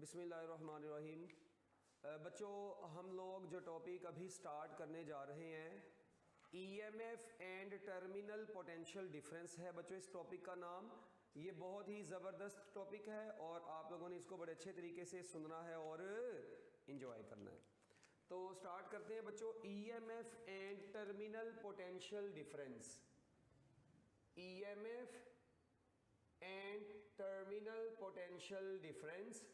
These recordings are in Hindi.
बिस्मिल्लाहिर्रहमानिर्रहीम। बच्चों, हम लोग जो टॉपिक अभी स्टार्ट करने जा रहे हैं EMF and terminal potential difference है। बच्चों, इस टॉपिक का नाम, ये बहुत ही ज़बरदस्त टॉपिक है और आप लोगों ने इसको बड़े अच्छे तरीके से सुनना है और इन्जॉय करना है। तो स्टार्ट करते हैं बच्चों। EMF and terminal potential difference. EMF and terminal potential difference.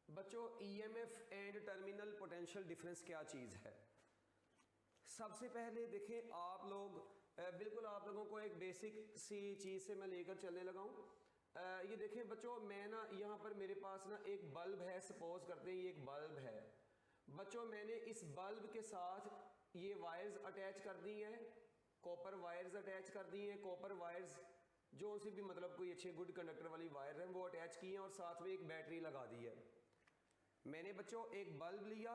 बच्चों, EMF and terminal potential difference क्या चीज़ है? सबसे पहले देखें आप लोग, बिल्कुल आप लोगों को एक बेसिक सी चीज़ से मैं लेकर चलने लगा हूँ। ये देखें बच्चों, मैं ना यहाँ पर मेरे पास ना एक बल्ब है। सपोज करते हैं ये एक बल्ब है। बच्चों, मैंने इस बल्ब के साथ ये वायर्स अटैच कर दी हैं, कॉपर वायर्स अटैच कर दी हैं। कॉपर वायर्स जो सी भी मतलब कोई अच्छे गुड कंडक्टर वाली वायर है वो अटैच की हैं और साथ में एक बैटरी लगा दी है। मैंने बच्चों एक बल्ब लिया,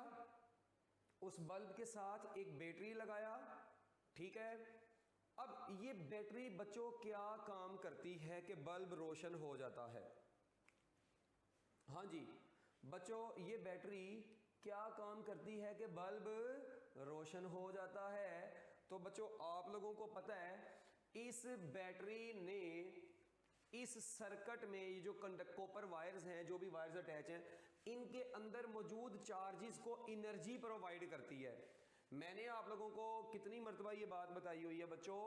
उस बल्ब के साथ एक बैटरी लगाया, ठीक है। अब ये बैटरी बच्चों क्या काम करती है कि बल्ब रोशन हो जाता है? हाँ जी बच्चों, ये बैटरी क्या काम करती है कि बल्ब रोशन हो जाता है? तो बच्चों आप लोगों को पता है इस बैटरी ने इस सर्किट में ये जो कॉपर वायर्स हैं, जो भी वायर्स अटैच हैं, इनके अंदर मौजूद चार्जेस को एनर्जी प्रोवाइड करती है। मैंने आप लोगों को कितनी मर्तबा ये बात बताई हुई है बच्चों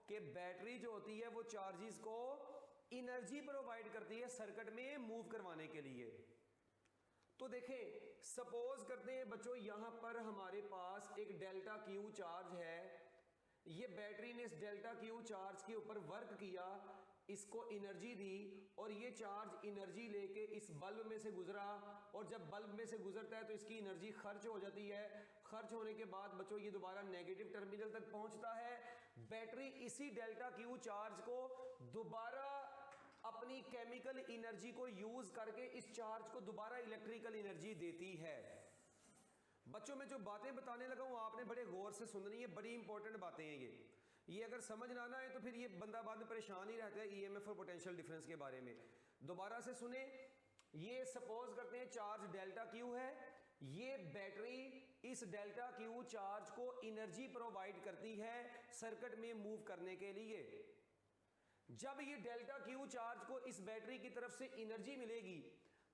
कि बैटरी जो होती है वो चार्जेस को एनर्जी प्रोवाइड करती है सर्किट में मूव करवाने के लिए। तो देखें, सपोज करते हैं बच्चों यहां पर हमारे पास एक डेल्टा क्यू चार्ज है। ये बैटरी ने इस डेल्टा क्यू चार्ज के ऊपर वर्क किया, इसको एनर्जी दी और ये चार्ज एनर्जी लेके इस बल्ब में से गुजरा और जब बल्ब में से गुजरता है तो इसकी एनर्जी खर्च हो जाती है। खर्च होने के बाद बच्चों ये दोबारा नेगेटिव टर्मिनल तक पहुंचता है। बैटरी इसी डेल्टा क्यू चार्ज को दोबारा अपनी केमिकल एनर्जी को यूज करके इस चार्ज को दोबारा इलेक्ट्रिकल एनर्जी देती है। बच्चों, मैं जो बातें बताने लगा हूं आपने बड़े गौर से सुननी है, बड़ी इंपॉर्टेंट बातें हैं ये अगर समझ ना आए तो फिर ये बंदा बाद में परेशान ही रहता है ईएमएफ और पोटेंशियल डिफरेंस के बारे में। दोबारा से सुने। ये सपोज करते हैं चार्ज डेल्टा क्यू है, ये बैटरी इस डेल्टा क्यू चार्ज को एनर्जी प्रोवाइड करती है सर्किट में मूव करने के लिए। जब ये डेल्टा क्यू चार्ज को इस बैटरी की तरफ से एनर्जी मिलेगी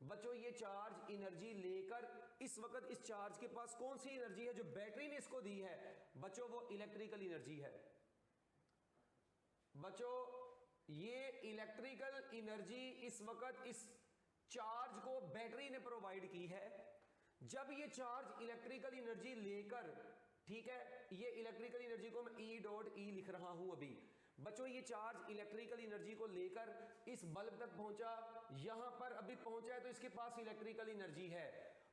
बच्चों, ये चार्ज एनर्जी लेकर इस वक्त इस चार्ज के पास कौन सी एनर्जी है जो बैटरी ने इसको दी है बच्चों? वो इलेक्ट्रिकल एनर्जी है। बच्चों, ये इलेक्ट्रिकल एनर्जी इस वक्त इस चार्ज को बैटरी ने प्रोवाइड की है। जब ये चार्ज इलेक्ट्रिकल एनर्जी लेकर, ठीक है, ये इलेक्ट्रिकल एनर्जी को मैं E.E लिख रहा हूं अभी। बच्चों, ये चार्ज इलेक्ट्रिकल एनर्जी को लेकर इस बल्ब तक पहुंचा, यहां पर अभी पहुंचा है तो इसके पास इलेक्ट्रिकल एनर्जी है।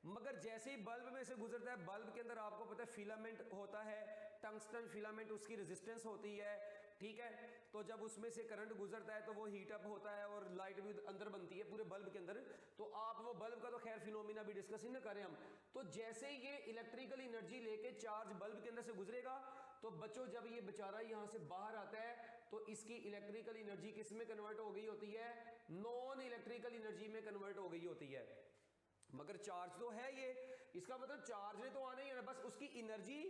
मगर जैसे ही बल्ब में से गुजरता है, बल्ब के अंदर आपको पता है फिलामेंट होता है, टंगस्टन फिलामेंट, उसकी रेजिस्टेंस होती है, ठीक है। तो जब उसमें से करंट गुजरता है तो वो हीट अप होता है और लाइट भी अंदर बनती है पूरे बल्ब के अंदर। तो आप वो बल्ब का तो खैर फिनोमिना भी डिस्कस ही ना करें हम। तो जैसे ही ये इलेक्ट्रिकल एनर्जी लेके चार्ज बल्ब के अंदर से गुजरेगा तो बच्चों जब ये बेचारा यहां से बाहर आता है तो इसकी इलेक्ट्रिकल एनर्जी किस में कन्वर्ट हो गई होती है? नॉन इलेक्ट्रिकल एनर्जी में कन्वर्ट हो गई होती है। मगर चार्ज तो है ये, इसका मतलब चार्ज ने तो आना ही है ना, बस उसकी एनर्जी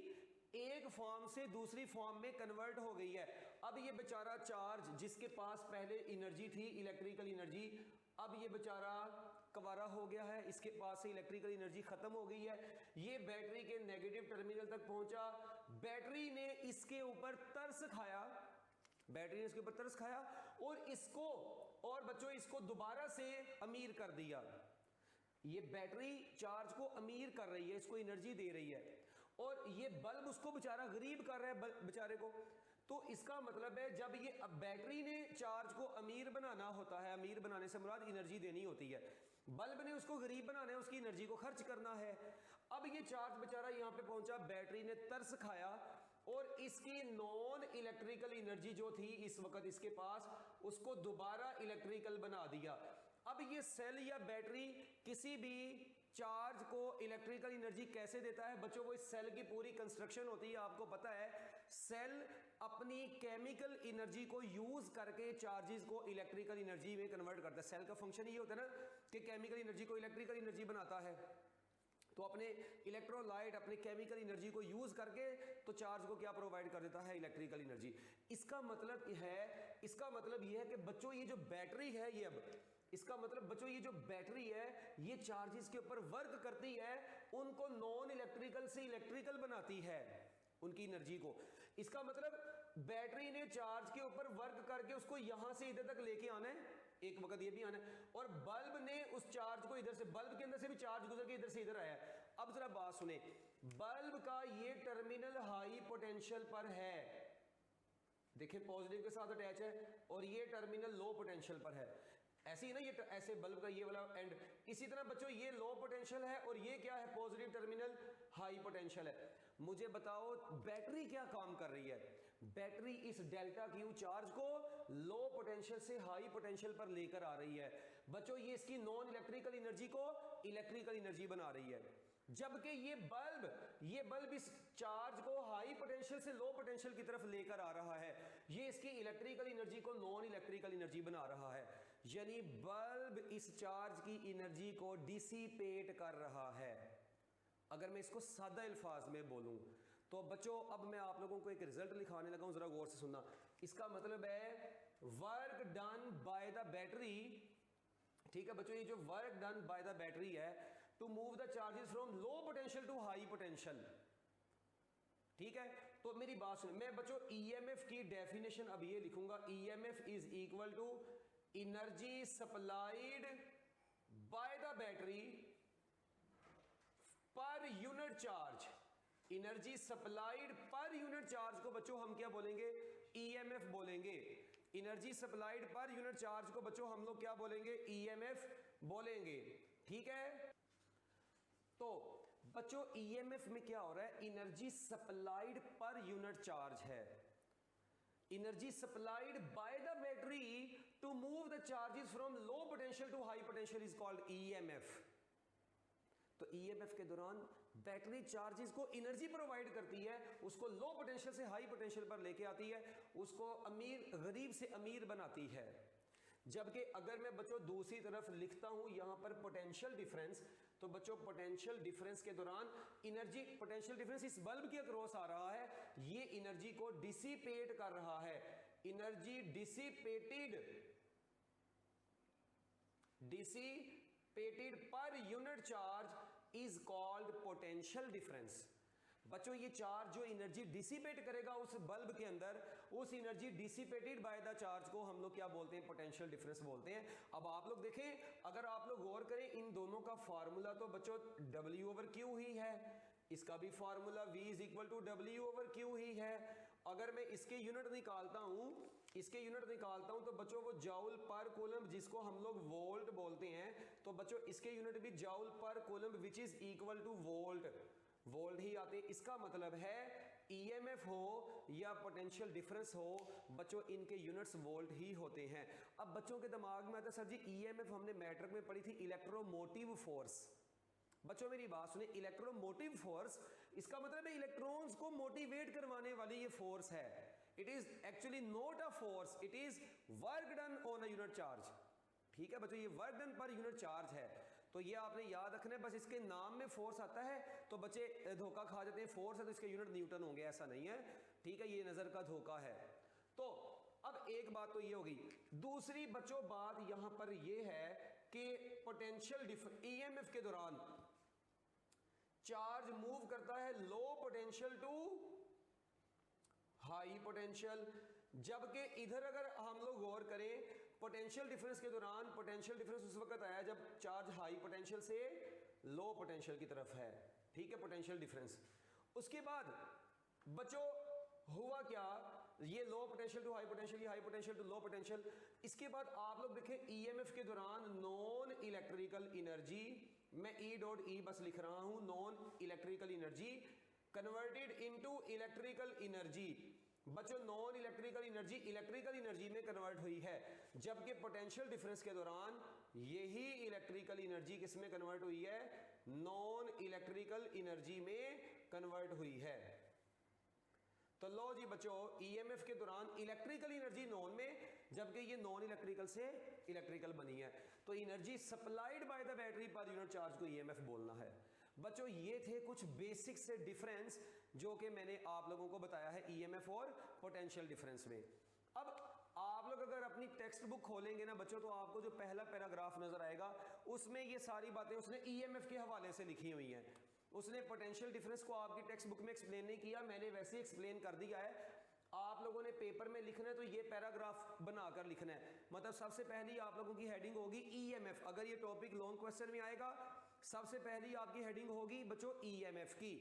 एक फॉर्म से दूसरी फॉर्म में कन्वर्ट हो गई है। अब ये बेचारा चार्ज जिसके पास पहले एनर्जी थी, इलेक्ट्रिकल एनर्जी, अब ये बेचारा कवारा हो गया है, इसके पास से इलेक्ट्रिकल एनर्जी खत्म हो गई है। ये बैटरी के नेगेटिव टर्मिनल तक पहुंचा, बैटरी ने इसके ऊपर तरस खाया, बैटरी ने इसके ऊपर तरस खाया और बच्चों इसको दोबारा से अमीर कर दिया। ये बैटरी चार्ज को अमीर कर रही है, इसको एनर्जी दे रही है और ये बल्ब उसको बेचारा गरीब कर रहा है बेचारे को। तो इसका मतलब है जब ये अब बैटरी ने चार्ज को अमीर बनाना होता है, अमीर बनाने से मुराद एनर्जी देनी होती है, बल्ब ने उसको गरीब बनाना है, उसकी एनर्जी को खर्च करना है। अब ये चार्ज बेचारा यहां पे पहुंचा, बैटरी ने तरस खाया और इसकी नॉन इलेक्ट्रिकल एनर्जी जो थी इस वक्त इसके पास, उसको दोबारा इलेक्ट्रिकल बना दिया। अब ये सेल या बैटरी किसी भी चार्ज को इलेक्ट्रिकल एनर्जी कैसे देता है बच्चों? वो इस सेल की पूरी कंस्ट्रक्शन होती है, आपको पता है सेल अपनी केमिकल एनर्जी को यूज करके चार्जेस को इलेक्ट्रिकल एनर्जी में कन्वर्ट करता है। सेल का फंक्शन ये होता है ना कि केमिकल एनर्जी को इलेक्ट्रिकल एनर्जी बनाता है। तो अपने इलेक्ट्रोलाइट अपने केमिकल एनर्जी को यूज करके तो चार्ज को क्या प्रोवाइड कर देता है, इलेक्ट्रिकल एनर्जी। इसका मतलब ये है कि बच्चों ये जो बैटरी है, ये अब इसका मतलब बच्चों ये जो बैटरी है ये चार्जेस के ऊपर वर्क करती है, उनको नॉन इलेक्ट्रिकल से इलेक्ट्रिकल बनाती है उनकी एनर्जी को। इसका मतलब बैटरी ने चार्ज के ऊपर वर्क करके उसको यहां से इधर तक लेके आना है, एक वक्त ये भी आना है, और बल्ब ने उस चार्ज को इधर से, बल्ब के अंदर से भी चार्ज गुजर के इधर से इधर आया है। अब जरा बात सुने, बल्ब का ये टर्मिनल हाई पोटेंशियल पर है, देखिए पॉजिटिव के साथ अटैच है, और ये टर्मिनल लो पोटेंशियल पर है। ऐसे ही ना, ये ऐसे बल्ब का ये वाला एंड। इसी तरह बच्चों ये लो पोटेंशियल है और ये क्या है, पॉजिटिव टर्मिनल हाई पोटेंशियल है। मुझे बताओ बैटरी क्या काम कर रही है? बैटरी इस डेल्टा क्यू चार्ज को लो पोटेंशियल से हाई पोटेंशियल पर लेकर आ रही है। बच्चों ये इसकी नॉन इलेक्ट्रिकल एनर्जी को इलेक्ट्रिकल एनर्जी बना रही है, जबकि ये बल्ब इस चार्ज को हाई पोटेंशियल से लो पोटेंशियल की तरफ लेकर आ रहा है, ये इसकी इलेक्ट्रिकल एनर्जी को नॉन इलेक्ट्रिकल एनर्जी बना रहा है। यानी बल्ब इस चार्ज की एनर्जी को डिसिपेट कर रहा है। अगर मैं इसको सादा अल्फाज में बोलूं तो बच्चों अब मैं आप लोगों को एक रिजल्ट लिखाने लगा हूं, जरा गौर से सुनना। इसका मतलब है work done by the battery, ठीक है बच्चों, ये जो work done by the battery है to move the charges from low potential to high potential, ठीक है। तो मेरी बात सुन, मैं बच्चों ईएमएफ की डेफिनेशन अब ये लिखूंगा, EMF is equal to energy supplied by the battery per unit charge. Energy supplied per unit charge को बच्चों हम क्या बोलेंगे, ईएमएफ बोलेंगे। Energy supplied per unit charge को बच्चों हम लोग क्या बोलेंगे, ईएमएफ बोलेंगे, ठीक है। तो बच्चों ईएमएफ में क्या हो रहा है, energy supplied per unit charge है, energy supplied by the battery to move the charges from low potential to high potential is called EMF. तो ईएमएफ के दौरान बैटरी चार्जेस को एनर्जी प्रोवाइड करती है, उसको लो पोटेंशियल से हाई पोटेंशियल पर लेके आती है, उसको अमीर गरीब से अमीर बनाती है। जबकि अगर मैं बच्चों दूसरी तरफ लिखता हूं यहां पर पोटेंशियल डिफरेंस, तो बच्चों पोटेंशियल डिफरेंस के दौरान एनर्जी, पोटेंशियल डिफरेंस इस बल्ब के अक्रॉस आ रहा है, ये एनर्जी को डिसिपेट कर रहा है। एनर्जी डिसिपेटेड पर unit charge is called potential difference. बच्चों ये चार्ज जो एनर्जी डिसिपेट करेगा उस बल्ब के अंदर, उस energy dissipated by the charge को हम लोग क्या बोलते हैं, पोटेंशियल डिफरेंस बोलते हैं। अब आप लोग देखें, अगर आप लोग गौर करें इन दोनों का फार्मूला तो बच्चों W/Q ही है, इसका भी formula V is equal to W/Q ही है। अगर मैं इसके यूनिट निकालता हूं तो बच्चों वो जॉउल पर कूलम, जिसको हम लोग वोल्ट बोलते हैं, तो बच्चों इसके यूनिट भी joule per coulomb which is equal to volt ही आते। इसका मतलब है ईएमएफ हो या पोटेंशियल डिफरेंस हो बच्चों, इनके यूनिट्स वोल्ट ही होते हैं। अब बच्चों के दिमाग में आता है सर जी ईएमएफ हमने मैट्रिक में पढ़ी थी इलेक्ट्रोमोटिव फोर्स। बच्चों मेरी बात सुने, इलेक्ट्रोमोटिव फोर्स इसका मतलब है इलेक्ट्रॉन्स को मोटिवेट करवाने वाली ये फोर्स है। It is actually not a force, it is work done on a unit charge, ठीक है बच्चों, ये वर्क डन पर यूनिट चार्ज है। तो ये आपने याद रखना है, बस इसके नाम में फोर्स आता है तो बच्चे धोखा खा जाते हैं, फोर्स है तो इसके यूनिट न्यूटन होंगे, ऐसा नहीं है, ठीक है, ये नजर का धोखा है। तो अब एक बात तो ये होगी, दूसरी बच्चों बात यहां पर ये है कि पोटेंशियल ईएमएफ के दौरान चार्ज मूव करता है low potential to high potential, जबकि इधर अगर हम लोग गौर करें पोटेंशियल डिफरेंस के दौरान, पोटेंशियल डिफरेंस उस वक्त आया जब चार्ज हाई पोटेंशियल से लो पोटेंशियल की तरफ है, ठीक है, पोटेंशियल डिफरेंस। उसके बाद बच्चों हुआ क्या, ये low potential to high potential, ये high potential to low potential. इसके बाद आप लोग देखें ईएमएफ के दौरान नॉन इलेक्ट्रिकल एनर्जी, मैं E.E बस लिख रहा हूं, non electrical energy converted into electrical energy. बच्चों non electrical energy electrical energy में कन्वर्ट हुई है, जबकि पोटेंशियल डिफरेंस के दौरान यही इलेक्ट्रिकल एनर्जी किस में कन्वर्ट हुई है, नॉन इलेक्ट्रिकल एनर्जी में कन्वर्ट हुई है। तो लो जी बच्चों, ईएमएफ के दौरान इलेक्ट्रिकल एनर्जी नॉन में, जबकि ये नॉन इलेक्ट्रिकल से इलेक्ट्रिकल बनी है, तो energy supplied by the battery per unit charge को ईएमएफ बोलना है। बच्चों ये थे कुछ बेसिक से डिफरेंस जो कि मैंने आप लोगों को बताया है ईएमएफ और पोटेंशियल डिफरेंस में। अब आप लोग अगर अपनी टेक्स्ट बुक खोलेंगे ना बच्चों, तो आपको जो पहला पैराग्राफ नजर आएगा उसमें ये सारी बातें उसने ईएमएफ के हवाले से लिखी हुई हैं। उसने पोटेंशियल डिफरेंस को आपकी टेक्स्ट बुक में एक्सप्लेन नहीं किया, मैंने वैसे ही एक्सप्लेन कर दिया है। आप लोगों ने पेपर में लिखना है तो ये पैराग्राफ बनाकर लिखना है। मतलब सबसे पहली आप लोगों की हेडिंग होगी ईएमएफ। अगर ये टॉपिक लॉन्ग क्वेश्चन में आएगा, सबसे पहली आपकी हेडिंग होगी बच्चों ईएमएफ की।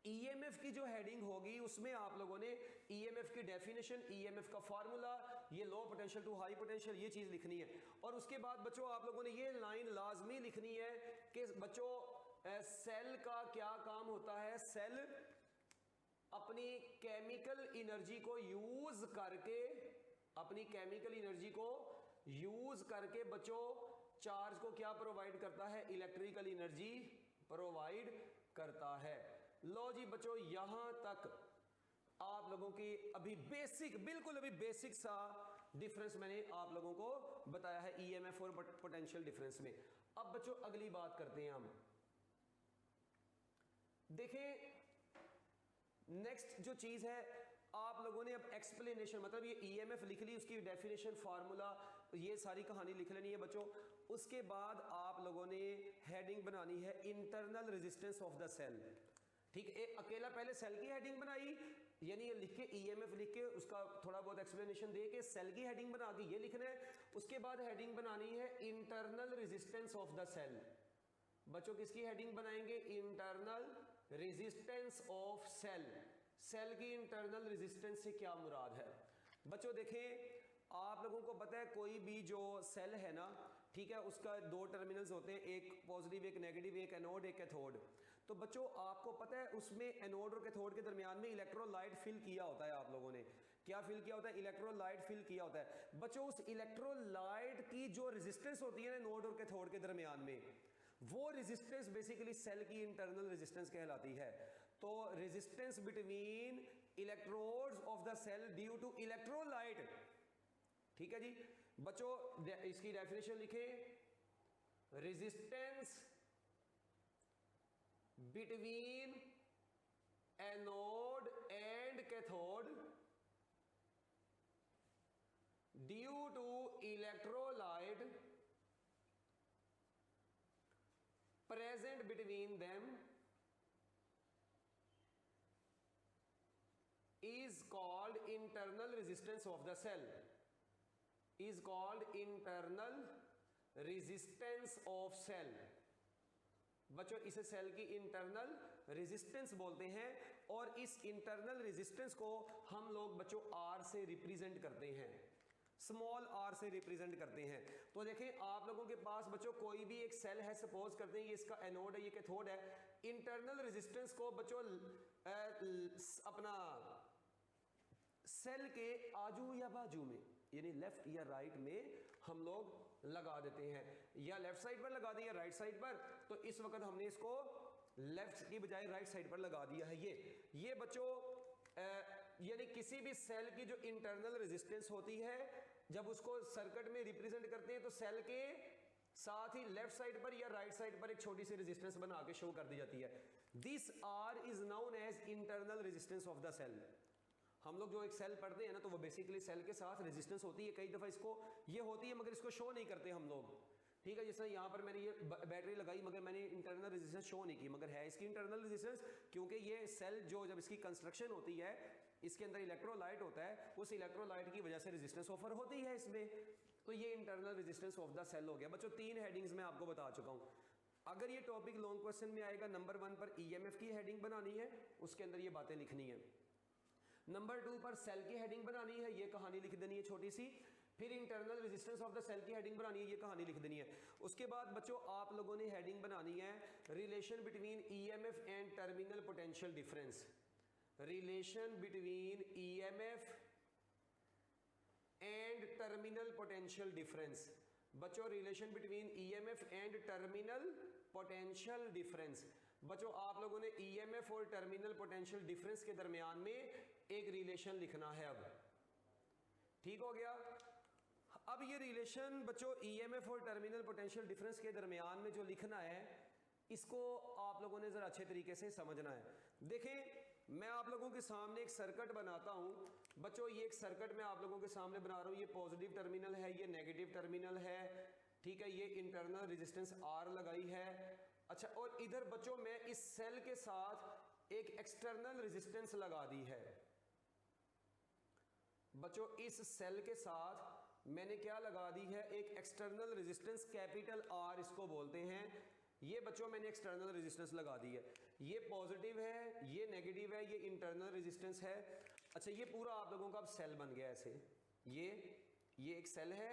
ईएमएफ की जो हेडिंग होगी उसमें आप लोगों ने ईएमएफ की डेफिनेशन, ईएमएफ का फार्मूला, ये low potential to high potential, ये चीज लिखनी है। और उसके बाद बच्चों आप लोगों ने ये लाइन लाजमी लिखनी है कि बच्चों सेल का क्या काम होता है। सेल अपनी केमिकल एनर्जी को यूज करके, अपनी केमिकल एनर्जी को यूज करके बच्चों चार्ज को क्या प्रोवाइड करता है, इलेक्ट्रिकल एनर्जी प्रोवाइड करता है। लो जी बच्चों, यहां तक आप लोगों की अभी बेसिक, बिल्कुल अभी बेसिक सा डिफरेंस मैंने आप लोगों को बताया है ईएमएफ और पोटेंशियल डिफरेंस में। अब बच्चों अगली बात करते हैं हम। देखें नेक्स्ट जो चीज है, आप लोगों ने अब एक्सप्लेनेशन, मतलब ये ईएमएफ लिख ली, उसकी डेफिनेशन, फार्मूला, ये सारी कहानी लिख लेनी है बच्चों। उसके बाद आप लोगों ने हेडिंग बनानी है internal resistance of the cell. ठीक है, अकेला पहले सेल की हेडिंग बनाई, यानी ये लिख के ईएमएफ लिख के उसका थोड़ा बहुत एक्सप्लेनेशन दे के सेल की हेडिंग बना के ये लिखना है। उसके बाद हेडिंग बनानी है internal resistance of the cell. बच्चों किसकी हेडिंग बनाएंगे, internal resistance of cell. Cell की इंटरनल रेजिस्टेंस से क्या मुराद है बच्चों? देखें आप लोगों को पता है कोई भी जो सेल है ना, ठीक है, उसका दो टर्मिनल्स होते हैं, एक पॉजिटिव एक नेगेटिव, एक एनोड एक कैथोड। तो बच्चों आपको पता है उसमें एनोड और कैथोड के दरमियान में इलेक्ट्रोलाइट फिल किया होता है। आप लोगों ने क्या फिल किया होता है, इलेक्ट्रोलाइट फिल किया होता है। बच्चों उस इलेक्ट्रोलाइट की जो रेजिस्टेंस होती है ना एनोड और कैथोड के दरमियान में, वो रेजिस्टेंस बेसिकली सेल की इंटरनल रेजिस्टेंस कहलाती है। तो resistance between electrodes of the cell due to electrolyte. ठीक है जी बच्चों, इसकी डेफिनेशन लिखे, resistance between anode and cathode due to electrolyte present between them is called internal resistance of the cell, is called internal resistance of cell। बच्चों इसे सेल की इंटरनल रेजिस्टेंस बोलते हैं, और इस इंटरनल रेजिस्टेंस को हम लोग बच्चों आर से रिप्रेजेंट करते हैं, स्मॉल आर से रिप्रेजेंट करते हैं। तो देखें आप लोगों के पास बच्चों कोई भी एक सेल है, सपोज करते हैं ये इसका एनोड है, ये कैथोड है। इंटरनल रेजिस्टेंस को बच्चों अपना सेल के आजू या बाजू में, यानी लेफ्ट या राइट में हम लोग लगा देते हैं, या लेफ्ट साइड पर लगा दिया राइट साइड पर। तो इस वक्त हमने इसको लेफ्ट की बजाय राइट साइड पर लगा दिया है। ये बच्चों यानी किसी भी सेल की जो इंटरनल रेजिस्टेंस होती है, जब उसको सर्किट में रिप्रेजेंट करते हैं तो सेल के साथ ही लेफ्ट साइड पर या राइट साइड पर एक छोटी सी रेजिस्टेंस बना के शो कर दी जाती है। This are is known as internal resistance of the cell. हम लोग जो एक सेल पढ़ते हैं ना, तो वो बेसिकली सेल के साथ रेजिस्टेंस होती है। कई दफा इसको ये होती है मगर इसको शो नहीं करते हम लोग। ठीक है, जैसे यहाँ पर मैंने ये बैटरी लगाई मगर मैंने इंटरनल रेजिस्टेंस शो नहीं की, मगर है इसकी इंटरनल रेजिस्टेंस, क्योंकि ये सेल जो जब इसकी कंस्ट्रक्शन होती है, इसके अंदर इलेक्ट्रोलाइट होता है, उस इलेक्ट्रोलाइट की वजह से रेजिस्टेंस ऑफर होती है इसमें। तो ये internal resistance of the cell हो गया। बच्चों 3 हेडिंग्स में आपको बता चुका हूँ। अगर ये टॉपिक लॉन्ग क्वेश्चन में आएगा, नंबर 1 पर ईएमएफ की हेडिंग बनानी है, उसके अंदर ये बातें लिखनी है। नंबर 2 पर सेल की हेडिंग बनानी है, ये कहानी लिख देनी है छोटी सी। फिर internal resistance of the cell की हेडिंग बनानी है, ये कहानी लिख देनी है। उसके बाद बच्चों आप लोगों ने हेडिंग बनानी है relation between EMF and terminal potential difference. Relation between EMF and terminal potential difference. बच्चों relation between EMF and terminal potential difference. बच्चों आप लोगों ने ईएमएफ और टर्मिनल पोटेंशियल डिफरेंस के दरमियान में एक रिलेशन लिखना है। अब ठीक हो गया। अब ये रिलेशन बच्चों ईएमएफ और टर्मिनल पोटेंशियल डिफरेंस के दरमियान में जो लिखना है इसको आप लोगों ने जरा अच्छे तरीके से समझना है। देखें मैं आप लोगों के सामने एक सर्किट बनाता हूं बच्चों, ये एक सर्किट मैं आप लोगों के सामने बना रहा हूं। ये पॉजिटिव टर्मिनल है, ये नेगेटिव टर्मिनल है, ठीक है। ये इंटरनल रेजिस्टेंस R लगाई है। अच्छा, और इधर बच्चों मैं इस सेल के साथ एक एक्सटर्नल रेजिस्टेंस लगा दी है। बच्चों इस सेल के साथ मैंने क्या लगा दी है, एक एक्सटर्नल रेजिस्टेंस कैपिटल R इसको बोलते हैं। ये बच्चों मैंने एक्सटर्नल रेजिस्टेंस लगा दी है। ये पॉजिटिव है, ये नेगेटिव है, ये इंटरनल रेजिस्टेंस है। अच्छा, ये पूरा आप लोगों का अब सेल बन गया ऐसे। ये एक सेल है,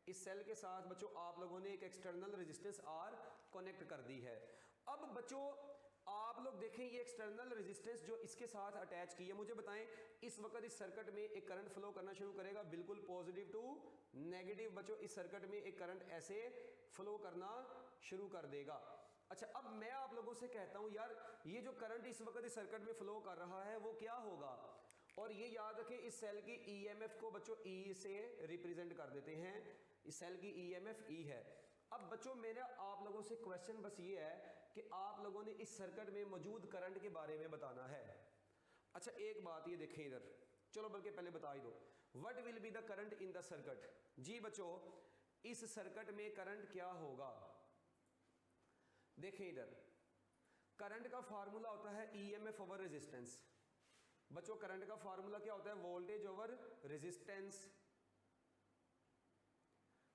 इस सेल के साथ बच्चों आप लोगों ने एक एक्सटर्नल रेजिस्टेंस R कनेक्ट कर दी है। अब बच्चों आप लोग देखें ये एक्सटर्नल रेजिस्टेंस जो इसके साथ अटैच की है, मुझे बताएं इस वक्त इस सर्किट में एक करंट फ्लो करना शुरू करेगा, बिल्कुल पॉजिटिव टू नेगेटिव। बच्चों इस सर्किट में एक करंट ऐसे फ्लो करना शुरू कर देगा। अच्छा, अब मैं आप लोगों से कहता हूं यार ये जो करंट इस वक्त इस सर्किट में फ्लो कर रहा है वो क्या होगा, और ये याद रखें इस सेल की ईएमएफ को बच्चों ई से रिप्रेजेंट कर देते हैं। इस सेल की ईएमएफ ई है। अब बच्चों मेरा आप लोगों से क्वेश्चन बस ये है कि आप लोगों ने इस सर्किट में मौजूद करंट के बारे में बताना है। अच्छा, एक बात ये देखें इधर, चलो बल्कि पहले बता ही दो, what will be the current in the circuit. जी बच्चों इस सर्किट में करंट क्या होगा, देखें इधर करंट का फार्मूला होता है ईएमएफ ओवर रेजिस्टेंस। बच्चों करंट का फार्मूला क्या होता है, वोल्टेज ओवर रेजिस्टेंस।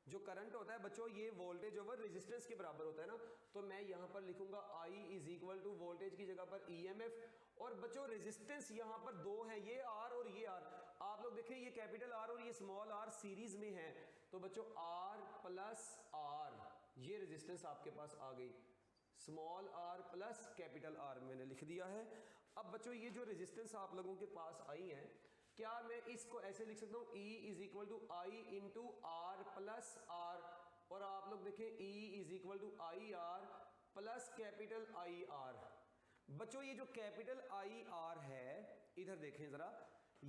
जो करंट होता है बच्चों ये वोल्टेज ओवर रेजिस्टेंस के बराबर होता है ना, तो मैं यहां पर लिखूंगा I is equal to voltage की जगह पर ईएमएफ। और बच्चों रेजिस्टेंस यहां पर दो है, ये R और ये R। आप लोग देखें ये कैपिटल R और ये स्मॉल r सीरीज में है, तो बच्चों R प्लस R ये रेजिस्टेंस आपके पास आ गई, small r plus capital R मैंने लिख दिया है। अब बच्चों ये जो रेजिस्टेंस आप लोगों के पास आई है, क्या मैं इसको ऐसे लिख सकता हूं E is equal to I into R plus R, और आप लोग देखें E is equal to I R plus capital I R. बच्चों ये जो कैपिटल आई आर है इधर देखें जरा,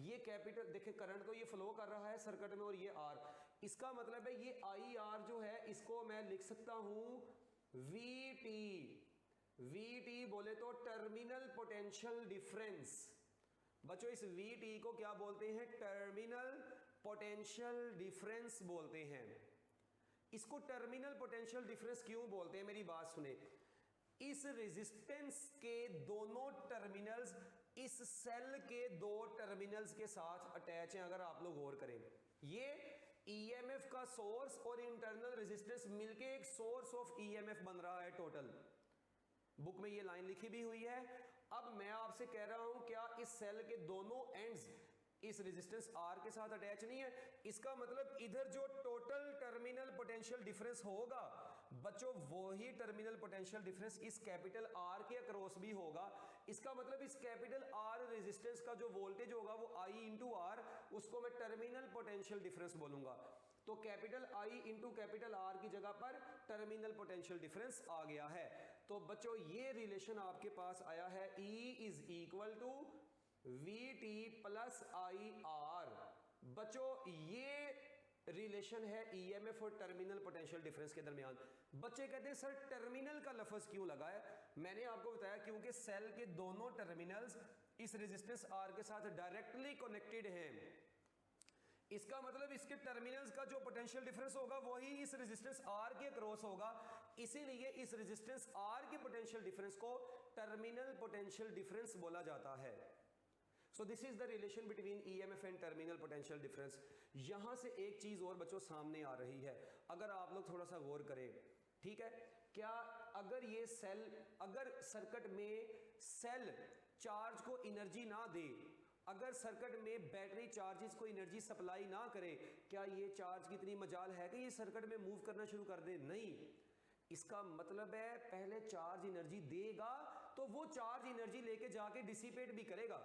ये कैपिटल देखें करंट तो ये फ्लो कर रहा है सर्किट में और ये R, इसका मतलब है ये आई आर जो है इसको मैं लिख सकता हूं VT। VT बोले तो टर्मिनल पोटेंशियल डिफरेंस। बच्चों इस VT को क्या बोलते हैं, टर्मिनल पोटेंशियल डिफरेंस बोलते हैं। इसको टर्मिनल पोटेंशियल डिफरेंस क्यों बोलते हैं, मेरी बात सुने। इस रेजिस्टेंस के दोनों टर्मिनल्स इस सेल के दो टर्मिनल्स के साथ अटैच हैं। अगर आप लोग गौर करें ये ईएमएफ का सोर्स और इंटरनल रेजिस्टेंस मिलके एक सोर्स ऑफ ईएमएफ बन रहा है टोटल। बुक में ये लाइन लिखी भी हुई है। अब मैं आपसे कह रहा हूं क्या इस सेल के दोनों एंड्स इस रेजिस्टेंस R के साथ अटैच नहीं है, इसका मतलब इधर जो टोटल टर्मिनल पोटेंशियल डिफरेंस होगा बच्चों वही टर्मिनल पोटेंशियल डिफरेंस इस कैपिटल R के अक्रॉस भी होगा। इसका मतलब इस कैपिटल R रेजिस्टेंस का जो वोल्टेज होगा वो I इंटू R, उसको मैं टर्मिनल पोटेंशियल डिफरेंस बोलूंगा। तो capital I into capital R की जगह पर टर्मिनल पोटेंशियल डिफरेंस आ गया है। तो बच्चों ये रिलेशन आपके पास आया है E is equal to VT plus IR। बच्चों ये रिलेशन है EMF और टर्मिनल पोटेंशियल डिफरेंस के दरमियान। बच्चे कहते हैं सर टर्मिनल का लफ्ज क्यों लगा है, मैंने आपको बताया क्योंकि सेल के दोनों टर्मिनल्स इस रेजिस्टेंस R के साथ डायरेक्टली कनेक्टेड हैं। इसका मतलब इसके टर्मिनल्स का जो पोटेंशियल डिफरेंस होगा वही इस रेजिस्टेंस R के क्रॉस होगा, इसीलिए इस रेजिस्टेंस R के पोटेंशियल डिफरेंस को टर्मिनल पोटेंशियल डिफरेंस बोला जाता है। So this is the relation between EMF and terminal potential difference. यहां से एक चीज और बच्चों सामने आ रही है, अगर आप लोग थोड़ा सा गौर करें, ठीक है। क्या अगर ये सेल, अगर सर्किट में सेल चार्ज को एनर्जी ना दे, अगर सर्किट में बैटरी चार्जेस को एनर्जी सप्लाई ना करे, क्या ये चार्ज की इतनी मजाल है कि ये सर्किट में मूव करना शुरू कर दे? नहीं। इसका मतलब है पहले चार्ज एनर्जी देगा तो वो चार्ज एनर्जी लेके जाके डिसिपेट भी करेगा।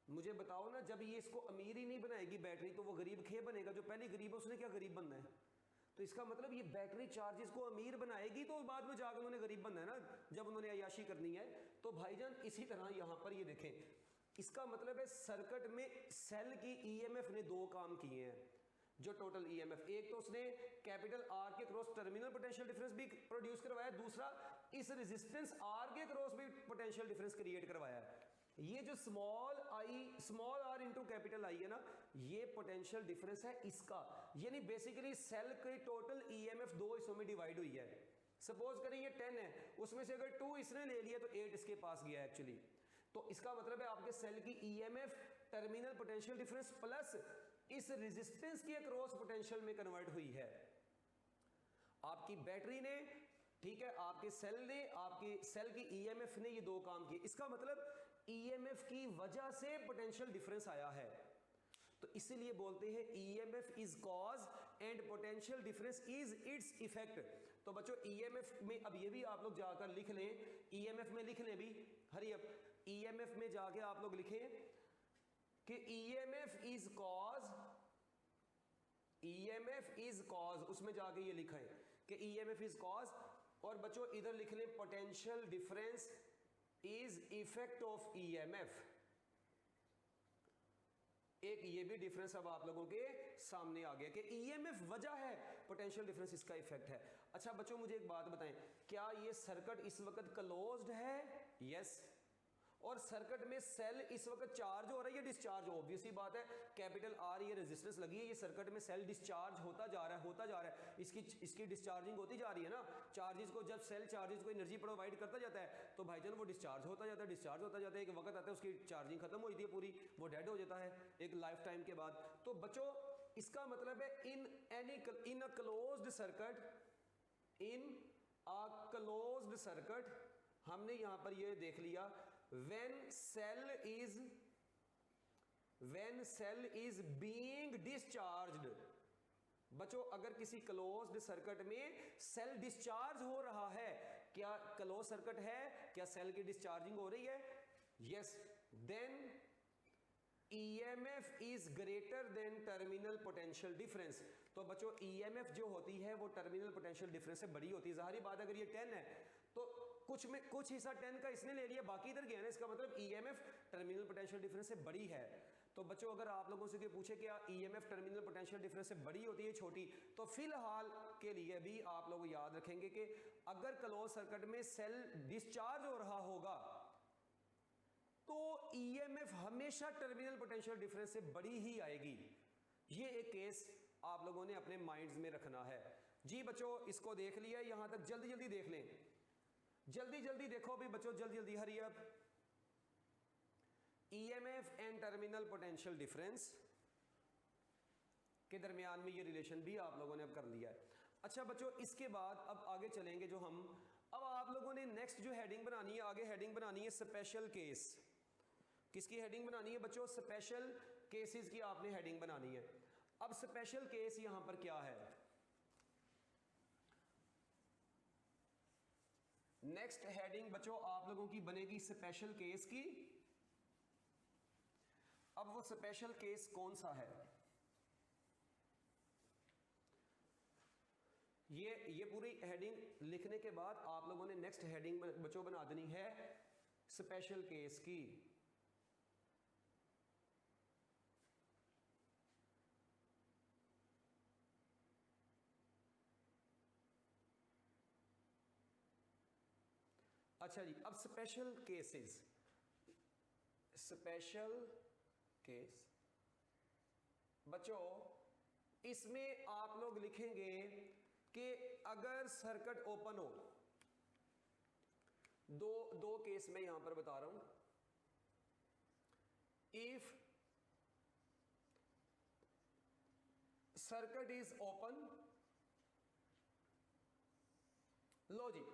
मुझे बताओ ना, जब ये इसको अमीर ही नहीं बनाएगी बैटरी तो वो गरीब खे बनेगा। जो पहले गरीब है उसने क्या गरीब बनना है, तो इसका मतलब ये बैटरी चार्जेस को अमीर बनाएगी तो बाद में जाकर उन्होंने गरीब बनना है ना, जब उन्होंने अय्याशी करनी है। तो भाईजान इसी तरह यहाँ पर ये देखें, इसका मतलब है सर्किट में सेल की ईएमएफ ने दो काम किए हैं जो टोटल ईएमएफ, एक तो उसने कैपिटल आर के क्रॉस टर्मिनल पोटेंशियल डिफरेंस भी प्रोड्यूस करवाया, दूसरा इस रेजिस्टेंस आर के क्रॉस भी पोटेंशियल डिफरेंस क्रिएट करवाया है। ये जो small R into capital I है ना, ये पोटेंशियल डिफरेंस है इसका, यानी बेसिकली सेल के टोटल ईएमएफ दो हिस्सों में डिवाइड हुई है। सपोज करें ये 10 है, उसमें से अगर 2 इसने ले लिया तो 8 इसके पास गया एक्चुअली। तो इसका मतलब है आपके सेल की EMF terminal potential difference plus इस रेजिस्टेंस के अक्रॉस पोटेंशियल में कन्वर्ट हुई है। आपकी बैटरी ने, ठीक है, आपके सेल ने, आपकी सेल की ईएमएफ ने ये दो काम किए। इसका मतलब ईएमएफ की वजह से पोटेंशियल डिफरेंस आया है, तो इसीलिए बोलते हैं EMF is cause and potential difference is its effect. तो बच्चों ईएमएफ में अब ये भी आप लोग जाकर लिख लें, ईएमएफ में लिख लें भी, हरी अब ईएमएफ में जाके आप लोग लिखें कि ईएमएफ इज कॉज, उसमें जाके ये लिखा है कि ईएमएफ इज कॉज, और बच्चों इधर लिख लें potential difference is effect of EMF. एक ये भी डिफरेंस अब आप लोगों के सामने आ गया कि ईएमएफ वजह है, पोटेंशियल डिफरेंस इसका इफेक्ट है। अच्छा बच्चों मुझे एक बात बताएं, क्या ये सर्किट इस वक्त क्लोज्ड है? यस। और सर्किट में सेल इस वक्त चार्ज हो रहा है या डिस्चार्ज? ऑब्वियस ही बात है, कैपिटल आर ये रेजिस्टेंस लगी है, ये सर्किट में सेल डिस्चार्ज होता जा रहा है, इसकी डिस्चार्जिंग होती जा रही है ना। चार्जेस को, जब सेल चार्जेस को एनर्जी प्रोवाइड करता जाता है तो भाईजान वो डिस्चार्ज होता जाता है, एक वक्त आता है उसकी चार्जिंग खत्म हो जाती है पूरी, वो डेड हो जाता है एक लाइफ टाइम के बाद। तो बच्चों इसका मतलब है इन अ क्लोज्ड सर्किट, हमने यहां पर ये देख लिया when cell is being discharged। बच्चों अगर किसी क्लोज्ड सर्किट में सेल डिस्चार्ज हो रहा है, क्या क्लोज सर्किट है, क्या सेल की डिस्चार्जिंग हो रही है? Yes. Then EMF is greater than terminal potential difference. तो बच्चों EMF जो होती है वो टर्मिनल पोटेंशियल डिफरेंस से बड़ी होती है। जाहिर बात अगर ये 10 है तो कुछ हिस्सा 10 का इसने ले लिया, बाकी इधर गया ना, इसका मतलब EMF टर्मिनल पोटेंशियल डिफरेंस से बड़ी है। तो बच्चों अगर आप लोगों से पूछे क्या EMF टर्मिनल पोटेंशियल डिफरेंस से बड़ी होती है छोटी, तो फिलहाल के लिए भी आप लोग याद रखेंगे कि अगर क्लोज सर्किट में सेल डिस्चार्ज हो रहा होगा तो EMF हमेशा टर्मिनल पोटेंशियल डिफरेंस से बड़ी ही आएगी। ये एक केस आप लोगों ने अपने माइंड्स में रखना है। जी बच्चों इसको देख लिया, यहां तक जल्दी देख लें, जल्दी देखो भी बच्चों, जल्दी hurry up. EMF and terminal potential difference के दरमियान में ये रिलेशन भी आप लोगों ने अब कर लिया है। अच्छा बच्चों इसके बाद अब आगे चलेंगे, जो हम अब आप लोगों ने नेक्स्ट जो हेडिंग बनानी है, आगे हेडिंग बनानी है स्पेशल केस। किसकी हेडिंग बनानी है बच्चों? स्पेशल केसेस की आपने हेडिंग बनानी है। अब स्पेशल केस यहां पर क्या है? नेक्स्ट हेडिंग बच्चों आप लोगों की बनेगी स्पेशल केस की। अब वो स्पेशल केस कौन सा है? ये पूरी हेडिंग लिखने के बाद आप लोगों ने नेक्स्ट हेडिंग बच्चों बना देनी है स्पेशल केस की। अच्छा जी, अब स्पेशल केसेस, स्पेशल केस बच्चों इसमें आप लोग लिखेंगे कि अगर सर्किट ओपन हो, दो केस में यहां पर बता रहा हूं। इफ सर्किट इज ओपन, लो जी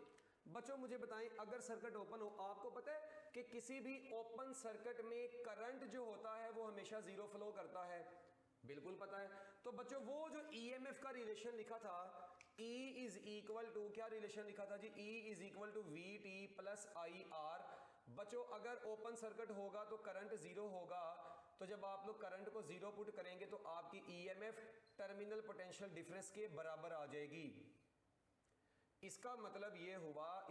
बच्चों मुझे बताएं, अगर सर्किट ओपन हो, आपको पता है कि किसी भी ओपन सर्किट में करंट जो होता है वो हमेशा जीरो फ्लो करता है, बिल्कुल पता है। तो बच्चों वो जो EMF का रिलेशन लिखा था, E इज इक्वल टू, क्या रिलेशन लिखा था जी? E is equal to VT plus IR। बच्चों अगर ओपन सर्किट होगा तो करंट जीरो होगा, तो जब आप लोग करंट को जीरो पुट करेंगे तो आपकी ईएमएफ टर्मिनल पोटेंशियल डिफरेंस के बराबर आ जाएगी। इसका मतलब ये हुआ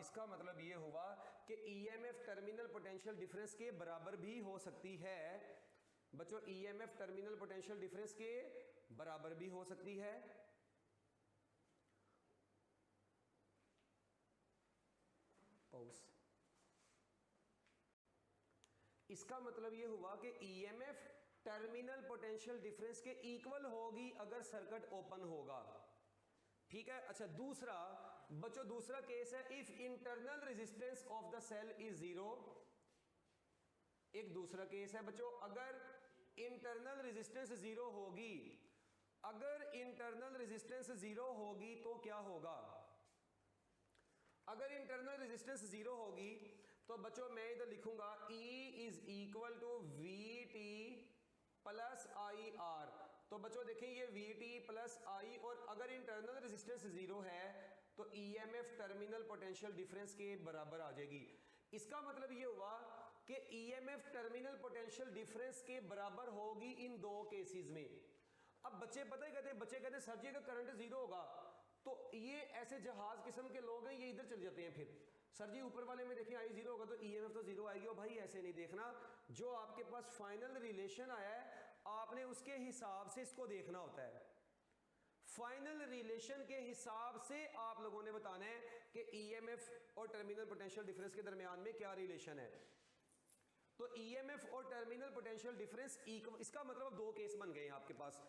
कि ईएमएफ टर्मिनल पोटेंशियल डिफरेंस के बराबर भी हो सकती है बच्चों, ईएमएफ टर्मिनल पोटेंशियल डिफरेंस के बराबर भी हो सकती है। इसका मतलब ये हुआ कि ईएमएफ टर्मिनल पोटेंशियल डिफरेंस के इक्वल होगी अगर सर्किट ओपन होगा। ठीक है। अच्छा, दूसरा केस है if internal resistance of the cell is zero. एक दूसरा केस है बच्चों, अगर इंटरनल रेजिस्टेंस जीरो होगी, तो क्या होगा? अगर इंटरनल रेजिस्टेंस जीरो होगी तो बच्चों मैं इधर लिखूंगा E is equal to VT plus IR। तो बच्चों देखें ये VT प्लस I, और अगर इंटरनल रेजिस्टेंस जीरो है तो EMF टर्मिनल पोटेंशियल डिफरेंस के बराबर आ जाएगी। इसका मतलब ये हुआ कि EMF टर्मिनल पोटेंशियल डिफरेंस के बराबर होगी इन दो केसेस में। अब बच्चे कहते हैं सर जी अगर करंट जीरो होगा तो ये ऐसे जहाज किस्म के लोग हैं, ये इधर चले जाते हैं। फिर सर जी ऊपर वाले में देखिए आई जीरो होगा तो ईएमएफ तो जीरो आएगी। और भाई ऐसे नहीं देखना, जो आपके पास फाइनल रिलेशन आया है आपने उसके हिसाब से इसको देखना होता है। फाइनल रिलेशन के हिसाब से आप लोगों ने बताना है कि ईएमएफ और टर्मिनल पोटेंशियल डिफरेंस के दरमियान में क्या रिलेशन है। तो ईएमएफ और टर्मिनल पोटेंशियल डिफरेंस इक्वल, इसका मतलब दो केस बन गए हैं आपके पास।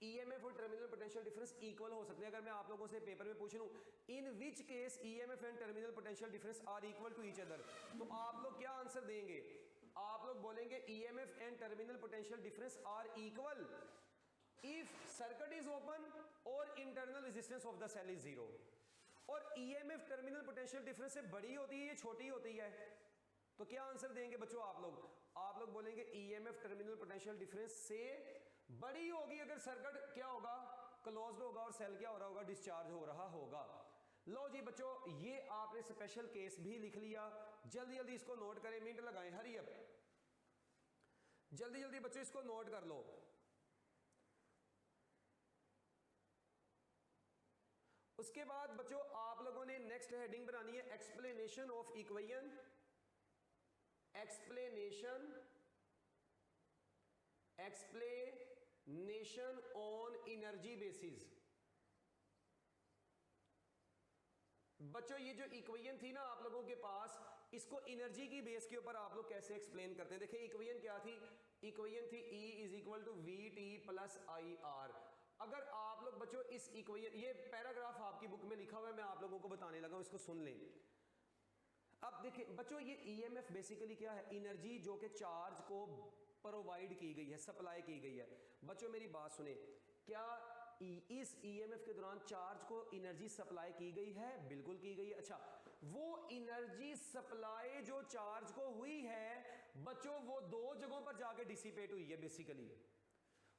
ईएमएफ और टर्मिनल पोटेंशियल डिफरेंस इक्वल हो सकते हैं। अगर मैं आप लोगों से पेपर में पूछ लूं in which case EMF and terminal potential difference are equal to each other, तो आप लोग क्या आंसर देंगे? आप लोग बोलेंगे EMF and terminal potential difference are equal if circuit is open और internal resistance of the cell is zero. और ईएमएफ टर्मिनल पोटेंशियल डिफरेंस से बड़ी होती है या छोटी होती है? तो क्या आंसर देंगे बच्चों आप लोग बोलेंगे ईएमएफ टर्मिनल पोटेंशियल डिफरेंस से बड़ी होगी अगर सर्किट क्या होगा? क्लोज्ड होगा और सेल क्या हो रहा होगा? डिस्चार्ज हो रहा होगा। लो जी बच्चों, ये आपने स्पेशल केस भी लिख लिया। जल्दी जल्दी इसको नोट करें, मिनट लगाएं, हरी अप, जल्दी जल्दी बच्चों इसको नोट कर लो। उसके बाद बच्चों आप लोगों ने नेक्स्ट हेडिंग बनानी है explanation of equation, explanation on energy basis. बच्चों ये जो इक्वेशन थी ना आप लोगों के पास, इसको एनर्जी की बेस के ऊपर आप लोग कैसे एक्सप्लेन करते हैं? देखिए इक्वेशन क्या थी? इक्वेशन थी E is equal to VT plus IR। अगर आप लोग बच्चों इस इक्वेशन, ये पैराग्राफ आपकी बुक में लिखा हुआ है, मैं आप लोगों को बताने लगा हूं, इसको सुन लें। अब देखिए बच्चों ये EMF बेसिकली क्या है? एनर्जी जो कि चार्ज को प्रोवाइड की गई है, सप्लाई की गई है। बच्चों मेरी बात सुने, क्या इस EMF के दौरान चार्ज को एनर्जी सप्लाई की गई है? बिल्कुल की गई है। अच्छा, वो एनर्जी सप्लाई जो चार्ज को हुई है बच्चों वो दो जगहों पर जाके डिसिपेट हुई है बेसिकली।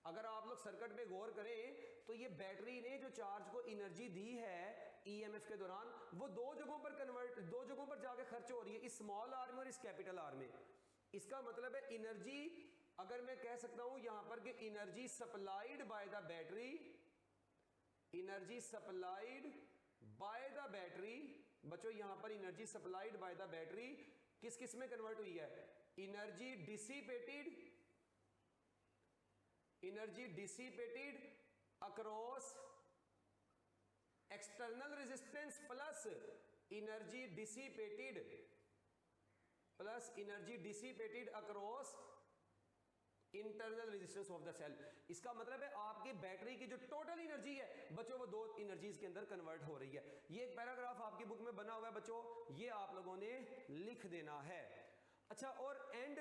अगर आप लोग सर्किट पे गौर करें तो ये बैटरी ने जो चार्ज को एनर्जी दी है EMF के दौरान वो दो जगहों पर जाके खर्च हो रही है, इस स्मॉल आर में और इस कैपिटल आर में। इसका मतलब है एनर्जी, अगर मैं कह सकता हूं यहां पर कि energy supplied by the battery, energy supplied by the battery, बच्चों यहां पर energy supplied by the battery किस किस में कन्वर्ट हुई है? Energy dissipated across external resistance plus energy dissipated across internal resistance of the cell. इसका मतलब है आपकी बैटरी की जो टोटल एनर्जी है बच्चों वो दो एनर्जीज के अंदर कन्वर्ट हो रही है। ये एक पैराग्राफ आपकी बुक में बना हुआ है बच्चों, ये आप लोगों ने लिख देना है। अच्छा, और एंड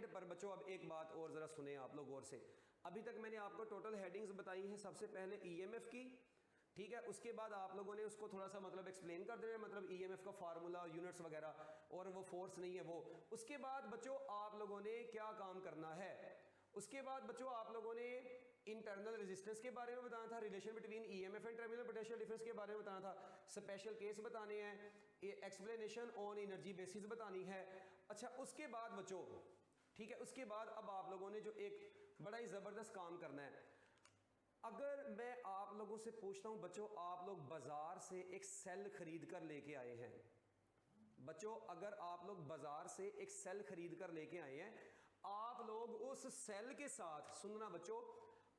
पर बच्चों अब एक बात और जरा सुने आप लोग गौर से। अभी तक मैंने आपको टोटल हेडिंग्स बताई हैं, सबसे पहले EMF की, ठीक है, उसके बाद आप लोगों ने उसको थोड़ा सा मतलब एक्सप्लेन कर देना, मतलब EMF का फार्मूला, यूनिट्स वगैरह, और वो फोर्स नहीं है वो। उसके बाद बच्चों आप लोगों ने क्या काम करना है? उसके बाद बच्चों आप लोगों ने इंटरनल रेजिस्टेंस के बारे में बताना था, relation between EMF and terminal potential difference के बारे में बताना था, स्पेशल केस बताने हैं, एक्सप्लेनेशन ऑन एनर्जी बेसिस बतानी है। अच्छा, उसके बाद बच्चों ठीक है, उसके बाद अब आप लोगों ने जो एक बड़ा ही ज़बरदस्त काम करना है, अगर मैं आप लोगों से पूछता हूं बच्चों, आप लोग बाजार से एक सेल खरीद कर लेके आए हैं, बच्चों अगर आप लोग बाजार से एक सेल खरीद कर लेके आए हैं, आप लोग उस सेल के साथ, सुनना बच्चों,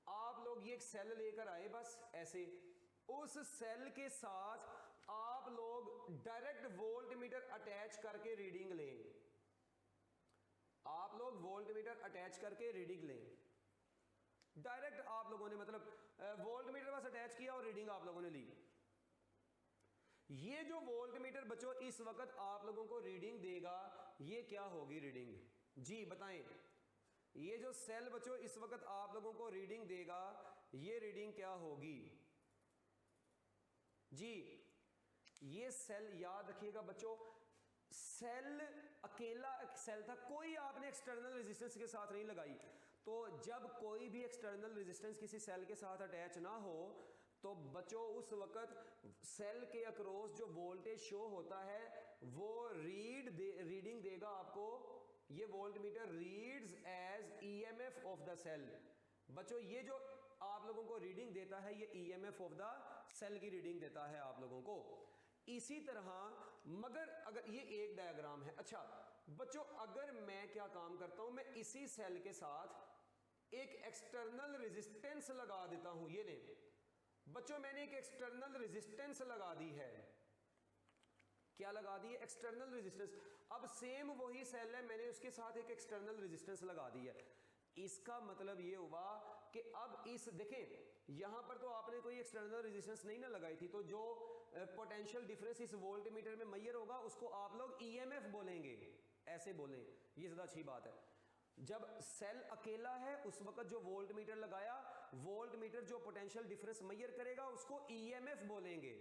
आप लोग ये एक सेल लेकर आए बस ऐसे, उस सेल के साथ आप लोग डायरेक्ट वोल्ट मीटर अटैच करके रीडिंग लें, आप लोग वोल्ट मीटर अटैच करके रीडिंग लें डायरेक्ट, आप लोगों ने मतलब वोल्ट मीटर बस अटैच किया और रीडिंग आप लोगों ने ली। ये जो वोल्ट मीटर बच्चों इस वक्त आप लोगों को रीडिंग देगा, ये क्या होगी रीडिंग, जी बताएं, ये जो सेल बच्चों इस वक्त आप लोगों को रीडिंग देगा, ये रीडिंग क्या होगी जी, ये सेल याद रखिएगा बच्चों, सेल अकेला सेल था, कोई आपने एक्सटर्नल रेजिस्टेंस के साथ नहीं लगाई, तो जब कोई भी एक्सटर्नल रेजिस्टेंस किसी सेल के साथ अटैच ना हो तो बच्चों उस वक्त सेल के अक्रॉस जो वोल्टेज शो होता है वो रीडिंग देगा आपको, ये volt meter reads as EMF of the cell. बच्चों ये जो आप लोगों को रीडिंग देता है ये ईएमएफ ऑफ द सेल की रीडिंग देता है आप लोगों को। इसी तरह मगर अगर ये एक डायग्राम है, अच्छा बच्चों अगर मैं क्या काम करता हूं, मैं इसी सेल के साथ एक एक्सटर्नल रेजिस्टेंस लगा देता हूं, ये लें बच्चों मैंने एक एक्सटर्नल रेजिस्टेंस लगा दी है, क्या लगा दी है, एक्सटर्नल रेजिस्टेंस। अब सेम वही सेल है, मैंने उसके साथ एक एक्सटर्नल रेजिस्टेंस लगा दी है, इसका मतलब ये हुआ कि अब इस देखें यहां पर तो आपने कोई एक्सटर्नल रेजिस्टेंस नहीं ना लगाई थी, तो जो पोटेंशियल डिफरेंस इस वोल्ट मीटर में मैयर होगा उसको आप लोग ईएमएफ बोलेंगे, ऐसे बोलें, ये ज्यादा अच्छी बात है। जब सेल अकेला है उस वक्त जो वोल्ट मीटर लगाया, वोल्ट मीटर जो पोटेंशियल डिफरेंस मैयर करेगा उसको ईएमएफ बोलेंगे,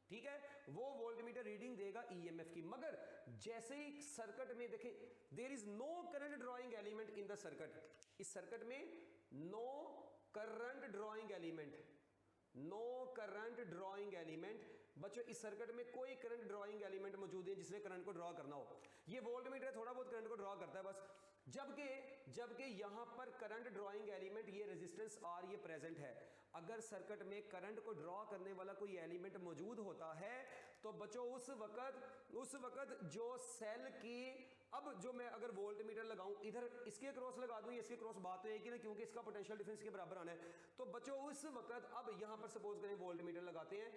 ठीक है, वो वोल्ट मीटर रीडिंग देगा ईएमएफ की। मगर जैसे ही सर्किट में देखें, there is no current drawing element in the circuit, इस सर्किट में no current drawing element, no current drawing element, बच्चों इस सर्किट में कोई करंट ड्रॉइंग एलिमेंट मौजूद है जिसने करंट को ड्रॉ करना हो, ये वोल्ट मीटर थोड़ा बहुत करंट को ड्रॉ करता है बस, जबकि यहां पर करंट ड्रॉइंग एलिमेंट ये रेजिस्टेंस आर ये प्रेजेंट है। अगर सर्किट में करंट को ड्रॉ करने वाला कोई एलिमेंट मौजूद होता है तो बच्चों उस वक्त जो सेल की, अब जो मैं अगर वोल्ट मीटर लगाऊं इधर इसके क्रॉस लगा दूं, इसके क्रॉस बात तो एक ही ना, क्योंकि इसका पोटेंशियल डिफरेंस के बराबर आना है, तो बच्चों उस वक्त अब यहां पर सपोज करें वोल्ट मीटर लगाते हैं,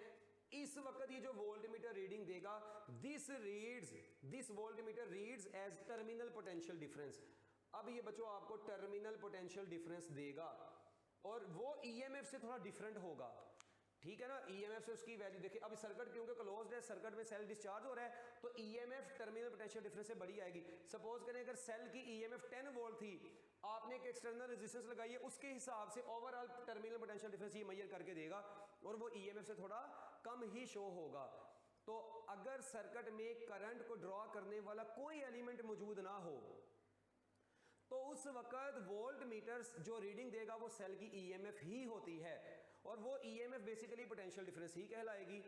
इस वक्त ये जो वोल्ट मीटर रीडिंग देगा, this volt metre reads as terminal potential difference. अब ये बच्चों आपको टर्मिनल पोटेंशियल डिफरेंस देगा और वो ईएमएफ से थोड़ा डिफरेंट होगा, ठीक है ना, ईएमएफ से उसकी वैल्यू देखिए, अब सर्किट क्योंकि क्लोज्ड है, सर्किट में सेल डिस्चार्ज हो रहा है तो ईएमएफ टर्मिनल पोटेंशियल डिफरेंस से बड़ी आएगी। सपोज करें अगर सेल की ईएमएफ 10 वोल्ट थी, आपने एक एक्सटर्नल रेजिस्टेंस लगाई है, उसके हिसाब से ओवरऑल टर्मिनल पोटेंशियल डिफरेंस ये मेजर करके देगा और वो ईएमएफ से थोड़ा कम ही शो होगा। तो अगर सर्किट में करंट को ड्रॉ करने वाला कोई एलिमेंट मौजूद ना हो तो उस वक्त वोल्ट मीटर जो रीडिंग देगा वो सेल की ईएमएफ ही होती है और वो ईएमएफ बेसिकली पोटेंशियल डिफरेंस ही कहलाएगी।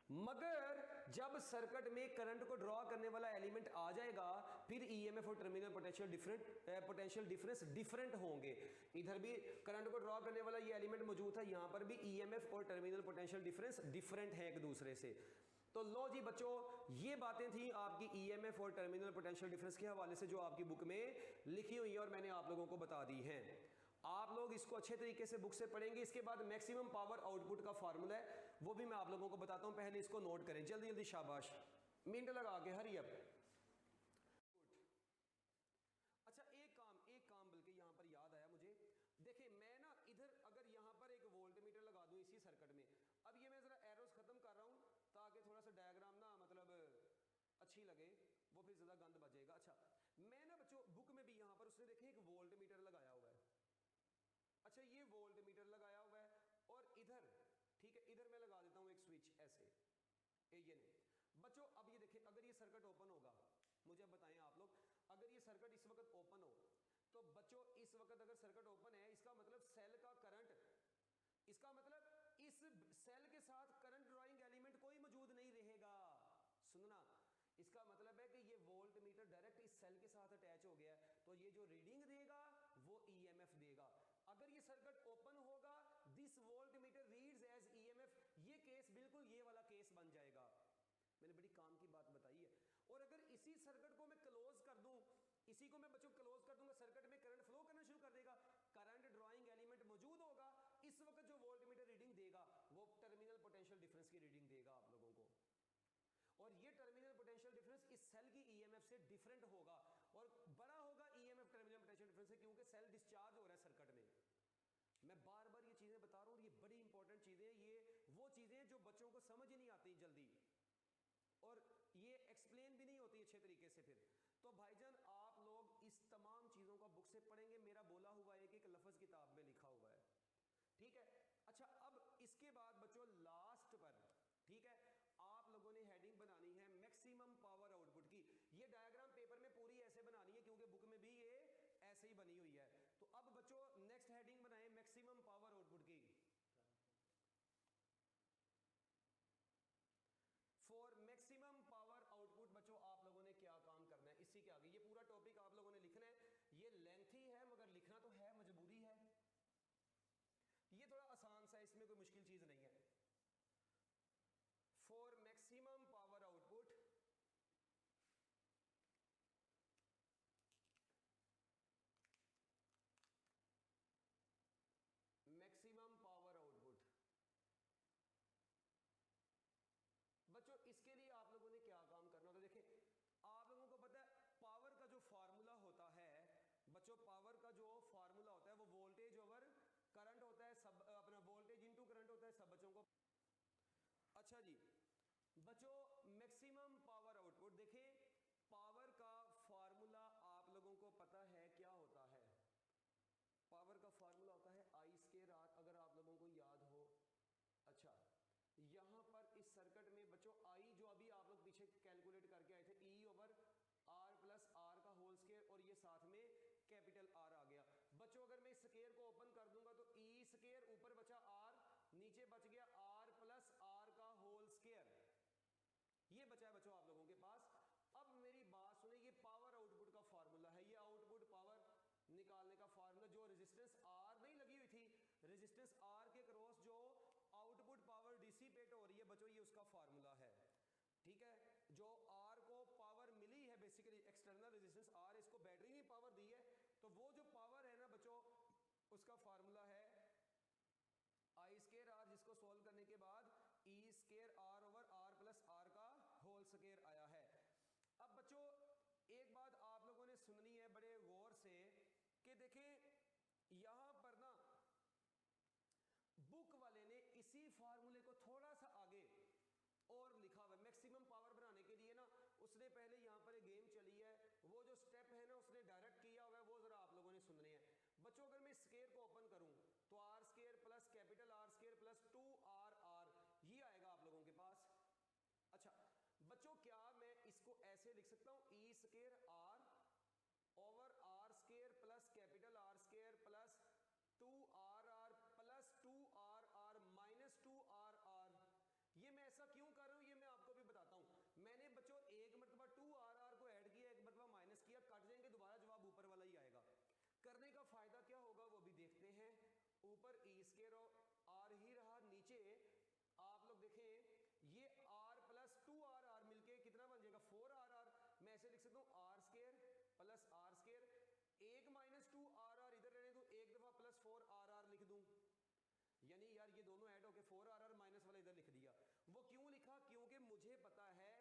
मगर जब सर्किट में करंट को ड्रॉ करने वाला एलिमेंट आ जाएगा फिर ईएमएफ और टर्मिनल पोटेंशियल डिफरेंस डिफरेंट होंगे। इधर भी करंट को ड्रॉ करने वाला ये एलिमेंट मौजूद था, यहां पर भी ईएमएफ और टर्मिनल पोटेंशियल डिफरेंस डिफरेंट है एक दूसरे से। तो लो जी बच्चों, ये बातें थी आपकी ईएमएफ और टर्मिनल पोटेंशियल डिफरेंस के हवाले से जो आपकी बुक में लिखी हुई है और मैंने आप लोगों को बता दी है। आप लोग इसको अच्छे तरीके से बुक से पढ़ेंगे। इसके बाद मैक्सिमम पावर आउटपुट का फार्मूला है वो भी मैं आप लोगों को बताता हूं, पहले इसको नोट करें जल्दी जल्दी, शाबाश, मिनट लगा के, हरी अप। अच्छा एक काम बल्कि यहां पर याद आया मुझे, देखिए मैं ना इधर अगर यहां पर एक वोल्ट मीटर लगा दूं इसी सर्किट में, अब ये मैं जरा एरोस खत्म कर रहा हूं ताकि थोड़ा सा डायग्राम ना मतलब अच्छी लगे, वो फिर ज्यादा गंद बचेगा। अच्छा मैं ना बच्चों बुक में भी यहां पर उसने देखे एक वोल्ट मीटर लगाया हुआ है, अच्छा ये वोल्ट मीटर लगाया हुआ है और इधर, ठीक है, इधर मैं लगा देता हूं एक स्विच ऐसे, ये नहीं बच्चों। अब ये देखिए अगर ये सर्किट ओपन होगा, मुझे अब बताएं आप लोग, अगर ये सर्किट इस वक्त ओपन हो तो बच्चों इस वक्त अगर सर्किट ओपन है इसका मतलब सेल का करंट, इसका मतलब इस सेल के साथ करंट ड्राइंग एलिमेंट कोई मौजूद नहीं रहेगा। सुनना, इसका मतलब है कि ये वोल्ट मीटर डायरेक्ट इस सेल के साथ अटैच हो गया है, तो ये जो रीडिंग देगा वो ईएमएफ देगा। अगर ये सर्किट ओपन होगा, this volt metre reads as EMF, ये केस बिल्कुल ये वाला केस बन जाएगा। मैंने बड़ी काम की बात बताई है। और अगर इसी सर्किट को मैं क्लोज कर दूं, इसी को मैं बच्चों क्लोज कर दूंगा, सर्किट में करंट फ्लो करना शुरू कर देगा, करंट ड्राइंग एलिमेंट मौजूद होगा, इस वक्त जो वोल्टमीटर रीडिंग देगा वो टर्मिनल पोटेंशियल डिफरेंस की रीडिंग देगा आप लोगों को। और ये टर्मिनल पोटेंशियल डिफरेंस इस सेल की ईएमएफ से डिफरेंट होगा और बड़ा होगा ईएमएफ टर्मिनल पोटेंशियल डिफरेंस से, क्योंकि सेल डिस्चार्ज हो रहा है सर्किट में। मैं बार बार ये चीजें बता रहा हूं, ये बड़ी इंपॉर्टेंट चीजें, ये वो चीजें जो बच्चों को समझ ही नहीं आती जल्दी और ये एक्सप्लेन भी नहीं होती अच्छे तरीके से फिर। तो भाईजान आप लोग इस तमाम चीजों को बुक से पढ़ेंगे, मेरा बोला हुआ एक एक लफ्ज किताब में लिखा हुआ है, ठीक है। अच्छा, अब इसके बाद बच्चों लास्ट पर, ठीक है, आप लोगों ने हेडिंग बनानी है मैक्सिमम पावर आउटपुट की। ये डायग्राम पेपर में पूरी ऐसे बनानी है क्योंकि बुक में भी ये ऐसे ही बनी हुई है। तो अब बच्चों नेक्स्ट हेडिंग बनाए मैक्सिमम पावर आउटपुट की। फॉर मैक्सिमम पावर आउटपुट बच्चों आप लोगों ने क्या काम करना है, इसी के आगे ये पूरा टॉपिक आप लोगों ने लिखना है। ये लेंथी है मगर लिखना तो है, मजबूरी है। ये थोड़ा आसान सा है, इसमें कोई मुश्किल चीज नहीं है। For maximum power output maximum power output बच्चों इसके लिए आप लोगों ने क्या काम करना होता है। देखिए आप लोगों को पता है पावर का जो फार्मूला होता है बच्चों, पावर का जो फार्मूला होता है वो वोल्टेज ओवर करंट होता है, सब अपना वोल्टेज इनटू करंट होता है, सब बच्चों को। अच्छा जी बच्चों मैक्सिमम पावर आउटपुट, देखिए पावर का फार्मूला आप लोगों को पता है क्या होता है। पावर का फार्मूला होता है आई स्क्वायर आर, अगर आप लोगों को याद हो। अच्छा यहां पर इस सर्किट में बच्चों आई जो अभी आप लोग पीछे कैलकुलेट करके आए थे, E over R plus R का होल स्क्वायर और ये साथ में कैपिटल आर आ गया। बच्चों अगर मैं इस स्क्वायर को ओपन कर दूंगा तो ई स्क्वायर ऊपर बचा आर, नीचे बच गया आर प्लस आर का होल स्क्वायर, ये बचा है बच्चों आप लोगों के पास। अब मेरी बात सुने, ये पावर आउटपुट का फार्मूला है, ये आउटपुट पावर निकालने का फार्मूला। जो रेजिस्टेंस आर नहीं लगी हुई थी, रेजिस्टेंस आर के क्रॉस जो आउटपुट पावर डिसिपेट हो रही है बच्चों, ये उसका फार्मूला है, ठीक है। जो आर को पावर मिली है बेसिकली एक्सटर्नल रेजिस्टेंस आर, इसको बैटरी ने पावर दी है, तो वो जो पावर है ना बच्चों उसका फार्मूला है आई स्क्वायर आर, जिसको सोल्व करने के बाद E square R over R plus R का होल स्क्वायर आया है। अब बच्चों एक बात आप लोगों ने सुननी है बड़े गौर से कि देखें यहां पर ना बुक वाले ने इसी फार्मूले को थोड़ा सा आगे और लिखा हुआ है। मैक्सिमम पावर बनाने के लिए ना उसने पहले यहां पर एक गेम चली है, वो जो स्टेप है ना उसने डायरेक्ट किया हुआ है, वो जरा आप लोगों ने सुनने हैं। बच्चों अगर मैं स्क्वायर को ओपन करूं तो R square plus capital R square plus 2RR ये आएगा आप लोगों के पास। अच्छा बच्चों क्या मैं इसको ऐसे लिख सकता हूं, E square R over R square plus capital R square plus 2RR plus 2RR minus 2RR। ये मैं ऐसा क्यों कर रहा हूं ये मैं आपको भी बताता हूं। मैंने बच्चों एक मरतबा 2RR को ऐड किया, एक मरतबा माइनस किया, कट जाएंगे दोबारा जवाब ऊपर वाला ही आएगा। करने का फायदा क्या होगा वो भी देखते हैं। ऊपर ई स्क्वायर आर ही रहा, नीचे आप लोग देखें ये r प्लस 2RR मिलके कितना बन जाएगा 4RR। मैं ऐसे लिख सकता हूं R square plus R square, एक माइनस 2RR इधर रहने दूं, एक दफा प्लस 4RR लिख दूं, यानी यार ये दोनों ऐड होके 4RR माइनस वाला इधर लिख दिया। वो क्यों लिखा, क्योंकि मुझे पता है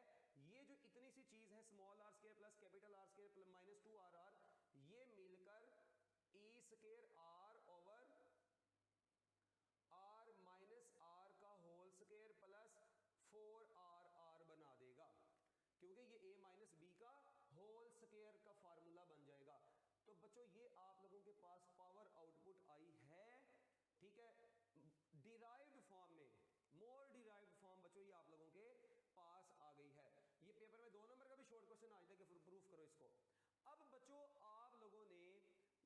ये जो इतनी सी चीज है small R square plus capital R square plus minus 2RR, ये मिलकर E square R over R minus R का होल स्क्वायर प्लस 4RR बना देगा, क्योंकि ये a माइनस बी का होल स्क्वायर का फार्मूला बन जाएगा। तो बच्चों ये आप लोगों के पास पावर आउटपुट आई है, ठीक है, डिराइव्ड फॉर्म में, मोर डिराइव्ड फॉर्म बच्चों ये आप लोगों के पास आ गई है। ये पेपर में 2 नंबर का भी शॉर्ट क्वेश्चन आज तक प्रूफ करो इसको। अब बच्चों आप लोगों ने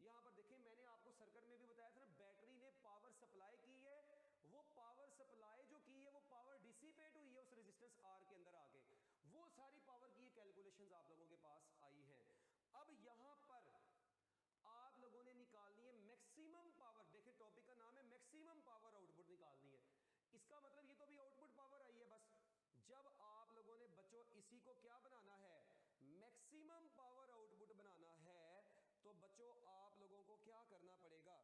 यहां पर देखें, मैंने आपको सर्किट में भी बताया था ना, बैटरी ने पावर सप्लाई की है, वो पावर सप्लाई जो की है वो पावर डिसिपेट हुई है उस रेजिस्टेंस आर के अंदर आके, वो सारी पावर की कैलकुलेशंस आप लोगों के पास आई हैं। अब यहां पर मैक्सिमम पावर, देखिए टॉपिक का नाम है मैक्सिमम पावर आउटपुट निकालनी है। इसका मतलब ये तो अभी आउटपुट पावर आई है बस। जब आप लोगों ने बच्चों इसी को क्या बनाना है, मैक्सिमम पावर आउटपुट बनाना है, तो बच्चों आप लोगों को क्या करना पड़ेगा,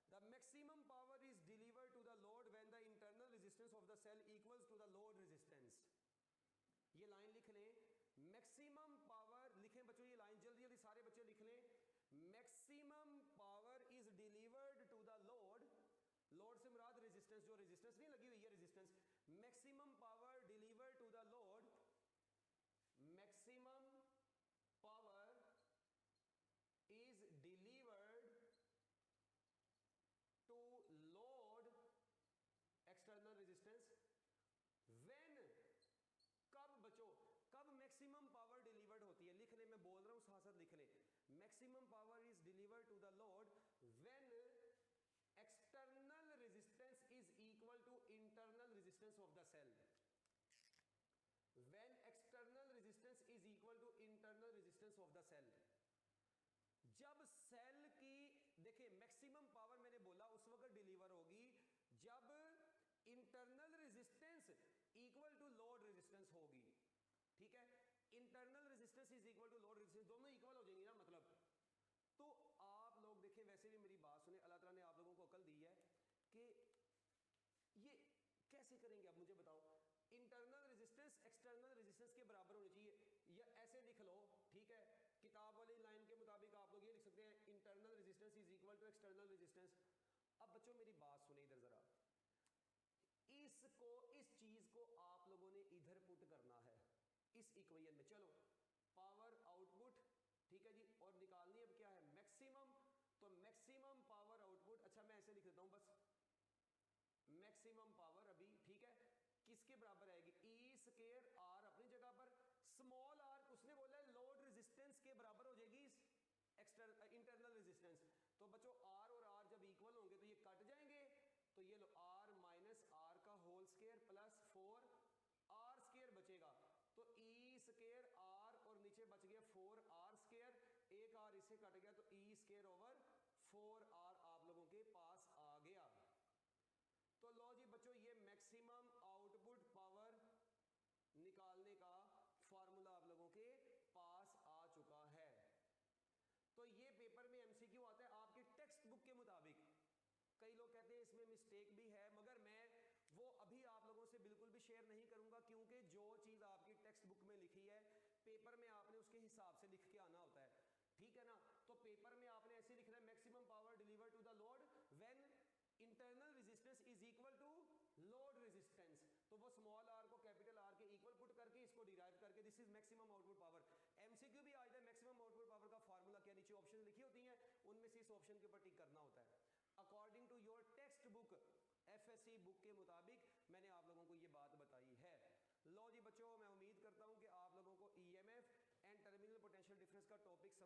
the maximum power is delivered to the load when the internal resistance of the cell equals to the load resistance. ये लाइन लिख लें, मैक्सिमम पावर लिखें बच्चों, ये लाइन जल्दी जल्दी सारे बच्चे लिख लें, maximum power is delivered to the load, load से मुराद रेजिस्टेंस, जो रेजिस्टेंस नहीं लगी हुई है resistance, maximum power delivered to the load, maximum power is delivered to load external resistance when, कब बच्चों, कब मैक्सिमम पावर डिलीवर्ड होती है, लिख ले, मैं बोल रहा हूं साथ साथ लिख ले, maximum power is delivered to the load when external resistance is equal to internal resistance of the cell, when external resistance is equal to internal resistance of the cell. जब सेल की, देखिए मैक्सिमम पावर मैंने बोला उस वक्त डिलीवर होगी जब internal resistance equal to load resistance होगी, ठीक है, internal resistance is equal to load resistance, दोनों इक्वल हो जाएंगी ना मतलब। तो आप लोग देखें, वैसे भी मेरी बात सुने, अल्लाह ताला ने आप लोगों को अकल दी है कि ये कैसे करेंगे, आप मुझे बताओ, इंटरनल रेजिस्टेंस एक्सटर्नल रेजिस्टेंस के बराबर होनी चाहिए, या ऐसे लिख लो, ठीक है, किताब वाली लाइन के मुताबिक आप लोग ये लिख सकते हैं, internal resistance is equal to external resistance. अब बच्चों मेरी बात सुने इधर जरा, इसको, इस चीज को आप लोगों ने इधर पुट करना है इस इक्वेशन में। चलो पावर आउटपुट, ठीक है जी, और निकालनी अब क्या है, मैक्सिमम, तो मैक्सिमम पावर आउटपुट, अच्छा मैं ऐसे लिख देता हूं बस, मैक्सिमम पावर अभी, ठीक है, किसके बराबर आएगी, ई स्क्वायर आर अपनी जगह पर, स्मॉल आर उसने बोला है लोड रेजिस्टेंस के बराबर हो जाएगी एक्सटर्नल इंटरनल रेजिस्टेंस। तो बच्चों आर और आर जब इक्वल होंगे तो ये कट जाएंगे, तो ये लो आर माइनस आर का whole square plus 4 R square बचेगा, तो ई स्क्वायर आर और नीचे बच गया 4 आर स्क्वायर, एक आर इससे कट गया तो ई स्क्वायर ओवर 4 आर आप लोगों के पास आ गया। तो लो जी बच्चों, ये मैक्सिमम आउटपुट पावर निकालने का फार्मूला आप लोगों के पास आ चुका है। तो ये पेपर में एमसीक्यू आता है आपकी टेक्स्ट बुक के मुताबिक। कई लोग कहते हैं इसमें मिस्टेक भी है, मगर मैं वो अभी आप लोगों से बिल्कुल भी शेयर नहीं करूंगा, क्योंकि जो चीज आपकी टेक्स्ट बुक में लिखी है पेपर में आपने उसके हिसाब से लिख के आना होता है, ठीक है ना। तो पेपर में आपने ऐसे लिखना है, maximum power deliver to the load when internal resistance is equal to load resistance, तो वो स्मॉल आर को कैपिटल आर के इक्वल पुट करके इसको डिराइव करके this is maximum output power. MCQ भी आ जाता है, मैक्सिमम आउटपुट पावर का फार्मूला क्या, नीचे ऑप्शन लिखी होती हैं, उनमें से इस ऑप्शन के ऊपर टिक करना होता है। According to your text book FSC book के मुताबिक मैंने आप लोगों को ये बात बताई है। लो जी बच्चों, मैं उम्मीद करता हूं कि आप लोगों को EMF and terminal potential difference का टॉपिक